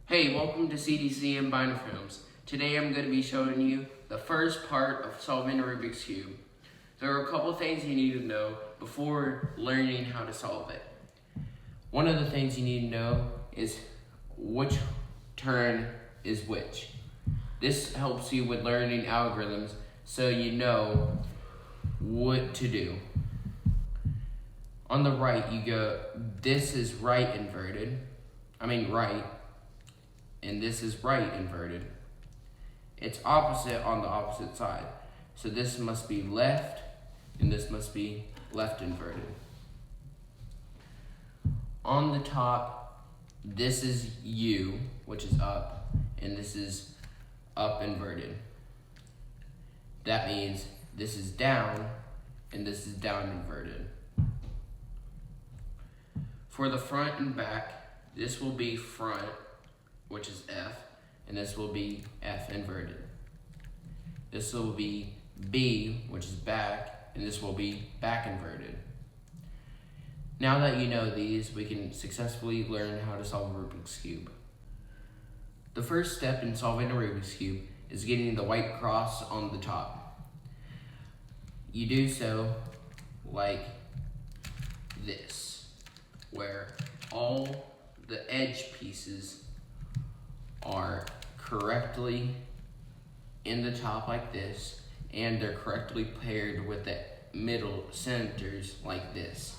Hey, welcome to CDC and Binder Films. Today I'm going to be showing you the first part of solving a Rubik's Cube. There are a couple things you need to know before learning how to solve it. One of the things you need to know is which turn is which. This helps you with learning algorithms so you know what to do. On the right, you go, this is right, and this is right inverted. It's opposite on the opposite side. So this must be left, and this must be left inverted. On the top, this is U, which is up, and this is up inverted. That means this is down, and this is down inverted. For the front and back, this will be front, which is F, and this will be F inverted. This will be B, which is back, and this will be back inverted. Now that you know these, we can successfully learn how to solve a Rubik's Cube. The first step in solving a Rubik's Cube is getting the white cross on the top. You do so like this, where all the edge pieces are correctly in the top like this, and they're correctly paired with the middle centers like this.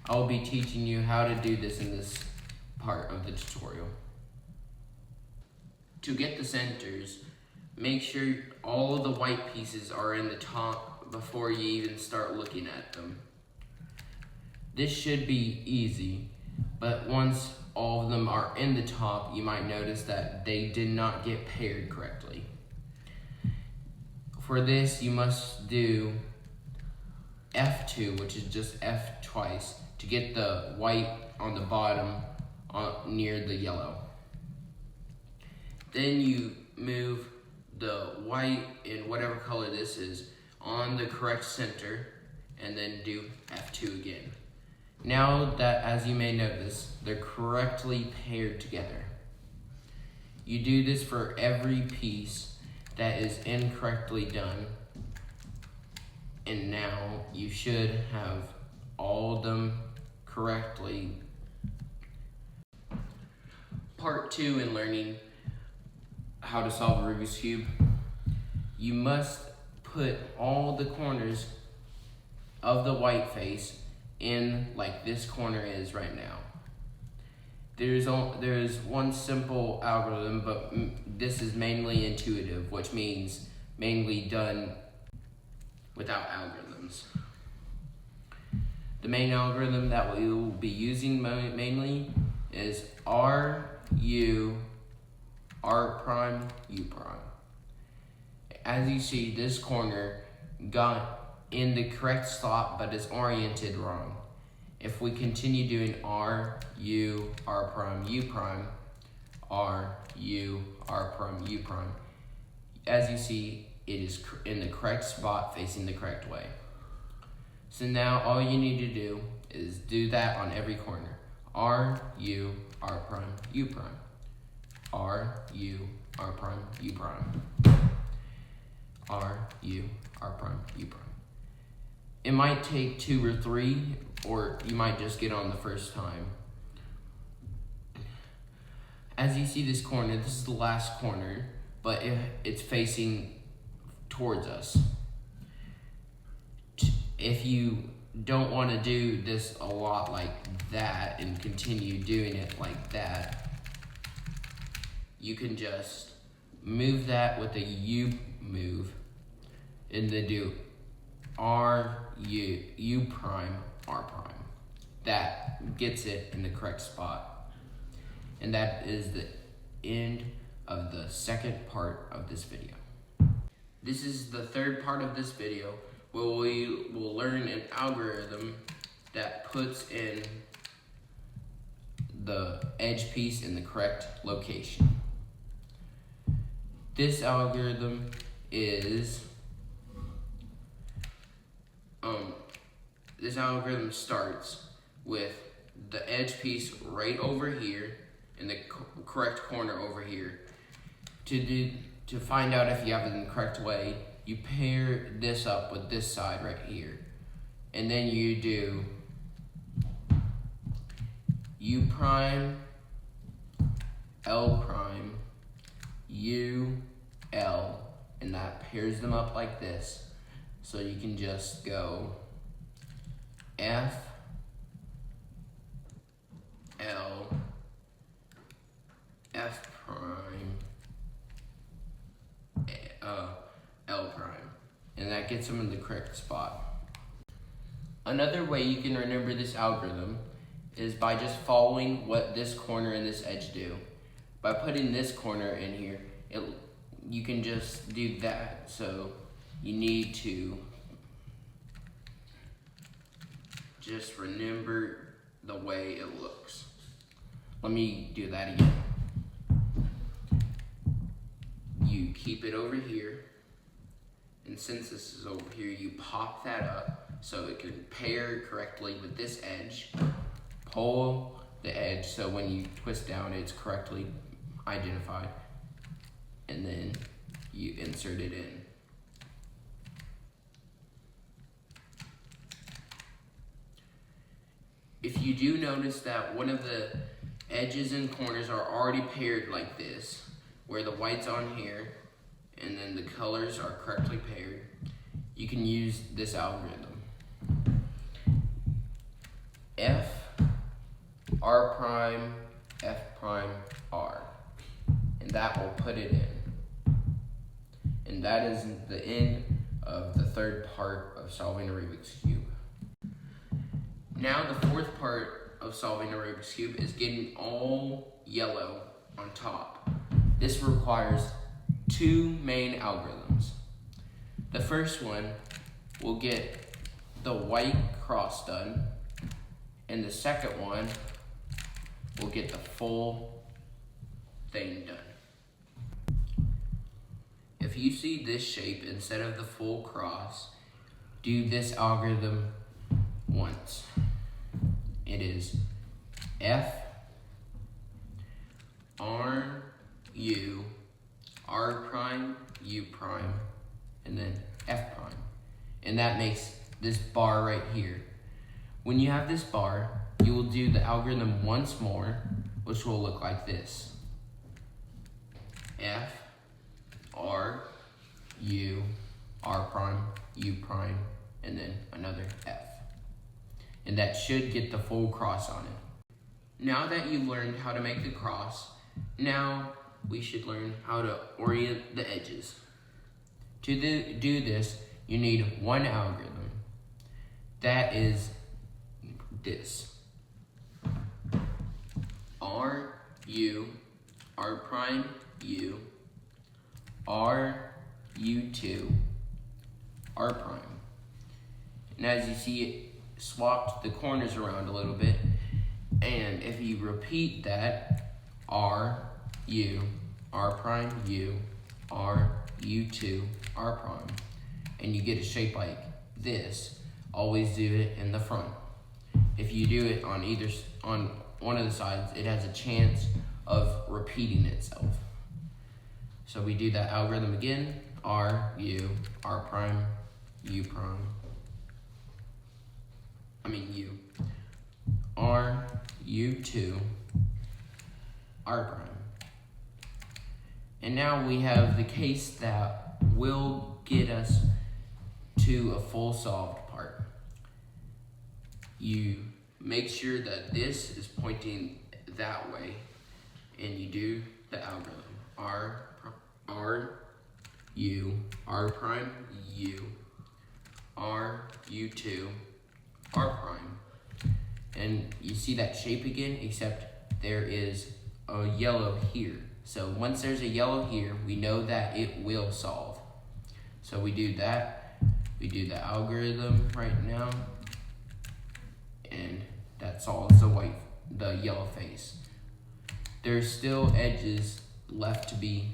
I will be teaching you how to do this in this part of the tutorial. To get the centers, make sure all of the white pieces are in the top before you even start looking at them. This should be easy, but once all of them are in the top, you might notice that they did not get paired correctly. For this, you must do F2, which is just F twice, to get the white on the bottom near the yellow. Then you move the white in whatever color this is on the correct center, and then do F2 again. Now that, as you may notice, they're correctly paired together. You do this for every piece that is incorrectly done, and now you should have all of them correctly. Part 2 in learning how to solve a Rubik's Cube, you must put all the corners of the white face in like this corner is right now. There's one simple algorithm, but this is mainly intuitive, which means mainly done without algorithms. The main algorithm that we will be using mainly is R, U, R prime, U prime. As you see, this corner got in the correct slot, but is oriented wrong. If we continue doing R, U, R prime, U prime, R, U, R prime, U prime, as you see, it is in the correct spot facing the correct way. So now all you need to do is do that on every corner. R, U, R prime, U prime. R, U, R prime, U prime. R, U, R prime, U prime. It might take 2 or 3, or you might just get on the first time. As you see this corner, this is the last corner, but it's facing towards us. If you don't want to do this a lot like that and continue doing it like that, you can just move that with a U move, and then do R, U, U prime, R prime. That gets it in the correct spot. And that is the end of the second part of this video. This is the third part of this video, where we will learn an algorithm that puts in the edge piece in the correct location. This algorithm is this algorithm starts with the edge piece right over here, in the correct corner over here. To find out if you have it in the correct way, you pair this up with this side right here. And then you do U prime, L prime, U, L, and that pairs them up like this. So you can just go F, L, F prime, L prime, and that gets them in the correct spot. Another way you can remember this algorithm is by just following what this corner and this edge do. By putting this corner in here, you can just do that. So you need to just remember the way it looks. Let me do that again. You keep it over here, and since this is over here, you pop that up so it can pair correctly with this edge. Pull the edge so when you twist down, it's correctly identified, and then you insert it in. If you do notice that one of the edges and corners are already paired like this, where the white's on here and then the colors are correctly paired, you can use this algorithm. F, R prime, F prime, R. And that will put it in. And that is the end of the third part of solving a Rubik's Cube. Now the fourth part of solving a Rubik's Cube is getting all yellow on top. This requires two main algorithms. The first one will get the white cross done, and the second one will get the full thing done. If you see this shape instead of the full cross, do this algorithm once. It is F, R, U, R prime, U prime, and then F prime. And that makes this bar right here. When you have this bar, you will do the algorithm once more, which will look like this. F, R, U, R prime, U prime, and then another F. And that should get the full cross on it. Now that you've learned how to make the cross, now we should learn how to orient the edges. To do this, you need one algorithm. That is this. R, U, R prime, U, R, U2, R prime. And as you see, it swapped the corners around a little bit. And if you repeat that, R, U, R prime, U, R, U2, R prime, and you get a shape like this, always do it in the front. If you do it on one of the sides, it has a chance of repeating itself. So we do that algorithm again, R, U, R prime, U prime, U, R, U2, R prime. And now we have the case that will get us to a full solved part. You make sure that this is pointing that way, and you do the algorithm. R, U, R prime, U, R, U2, R prime. And you see that shape again, except there is a yellow here. So once there's a yellow here, we know that it will solve. So we do that. We do the algorithm right now, and that solves the yellow face. There's still edges left to be,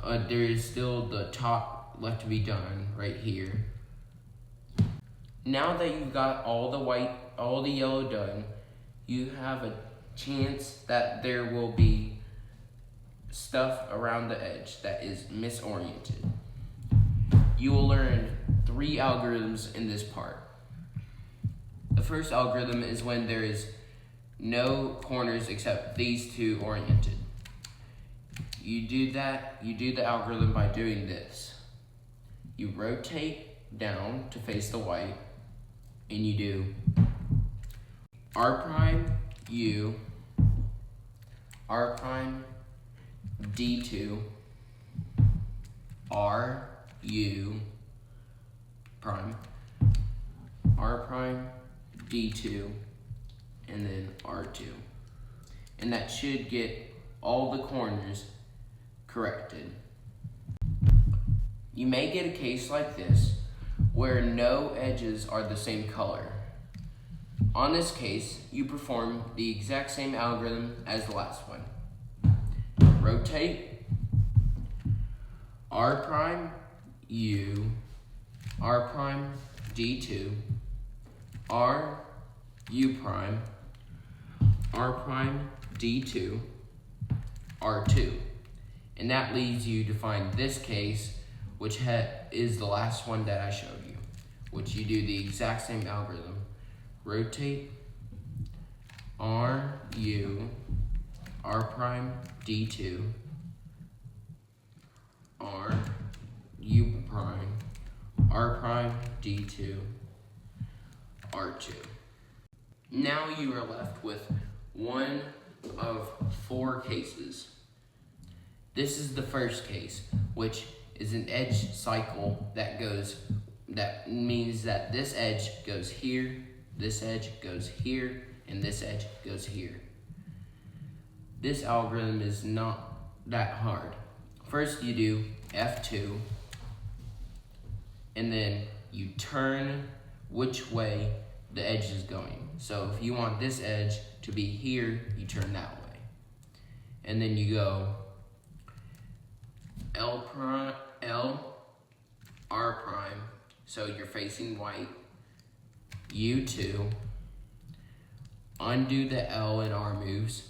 there is still the top left to be done right here. Now that you've got all the yellow done, you have a chance that there will be stuff around the edge that is misoriented. You will learn 3 algorithms in this part. The first algorithm is when there is no corners except these 2 oriented. You do the algorithm by doing this. You rotate down to face the white, and you do R prime, U, R prime, D2, R, U, prime, R prime, D2, and then R2. And that should get all the corners corrected. You may get a case like this where no edges are the same color. On this case, you perform the exact same algorithm as the last one. Rotate, R prime, U, R prime, D2, R, U prime, R prime, D2, R2. And that leads you to find this case, which is the last one that I showed you, which you do the exact same algorithm. Rotate, R, U, R prime, D2, R, U prime, R prime, D2, R2. Now you are left with one of 4 cases. This is the first case, which is an edge cycle that means that this edge goes here, this edge goes here, and this edge goes here. This algorithm is not that hard. First you do F2, and then you turn which way the edge is going. So if you want this edge to be here, you turn that way. And then you go L, R prime, so you're facing white, U2, undo the L and R moves,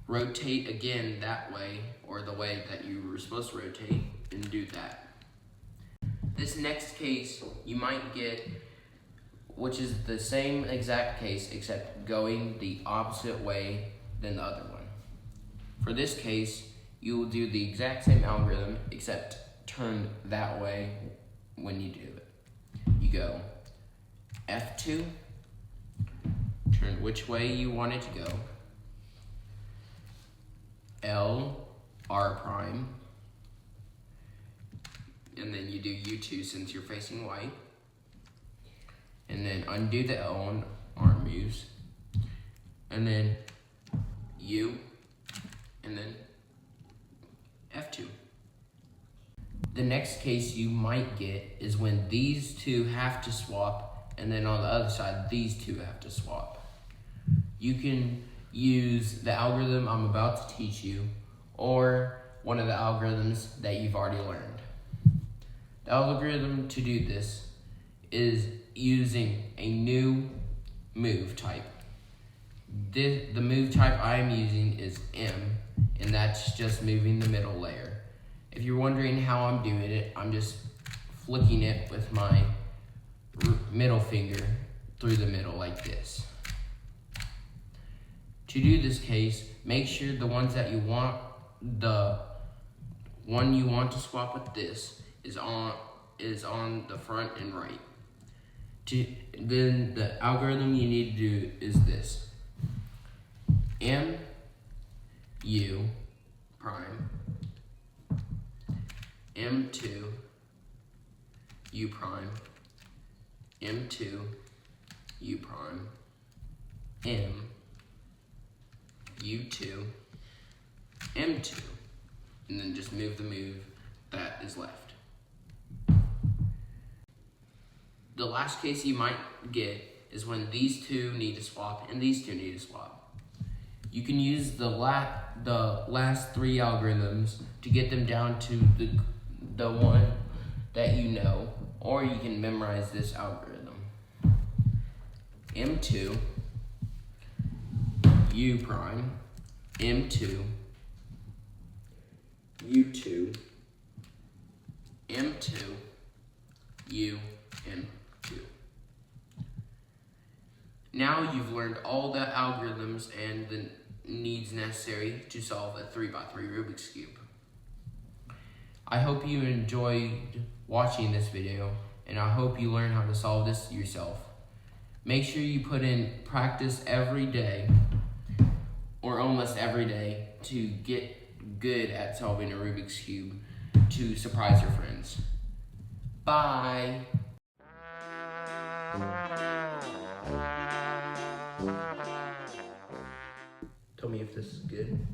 rotate again that way, or the way that you were supposed to rotate, and do that. This next case you might get, which is the same exact case except going the opposite way than the other one. For this case, you will do the exact same algorithm except turn that way when you do it. You go F2, turn which way you want it to go, L, R prime, and then you do U2 since you're facing white, and then undo the L and R moves, and then U, and then F2. The next case you might get is when these 2 have to swap, and then on the other side, these 2 have to swap. You can use the algorithm I'm about to teach you, or one of the algorithms that you've already learned. The algorithm to do this is using a new move type. The move type I am using is M, and that's just moving the middle layer. If you're wondering how I'm doing it, I'm just flicking it with my middle finger through the middle like this. To do this case, make sure the one you want to swap with this is on the front and right. Then the algorithm you need to do is this. M, U, prime, M2, U prime, M2, U prime, M, U2, M2, and then just move the move that is left. The last case you might get is when these 2 need to swap and these 2 need to swap. You can use the last 3 algorithms to get them down to the one that you know, or you can memorize this algorithm. M2, U prime, M2, U2, M2, U, M2. Now you've learned all the algorithms and the needs necessary to solve a 3x3 Rubik's Cube. I hope you enjoyed watching this video, and I hope you learn how to solve this yourself. Make sure you put in practice every day, or almost every day, to get good at solving a Rubik's Cube to surprise your friends. Bye! Tell me if this is good.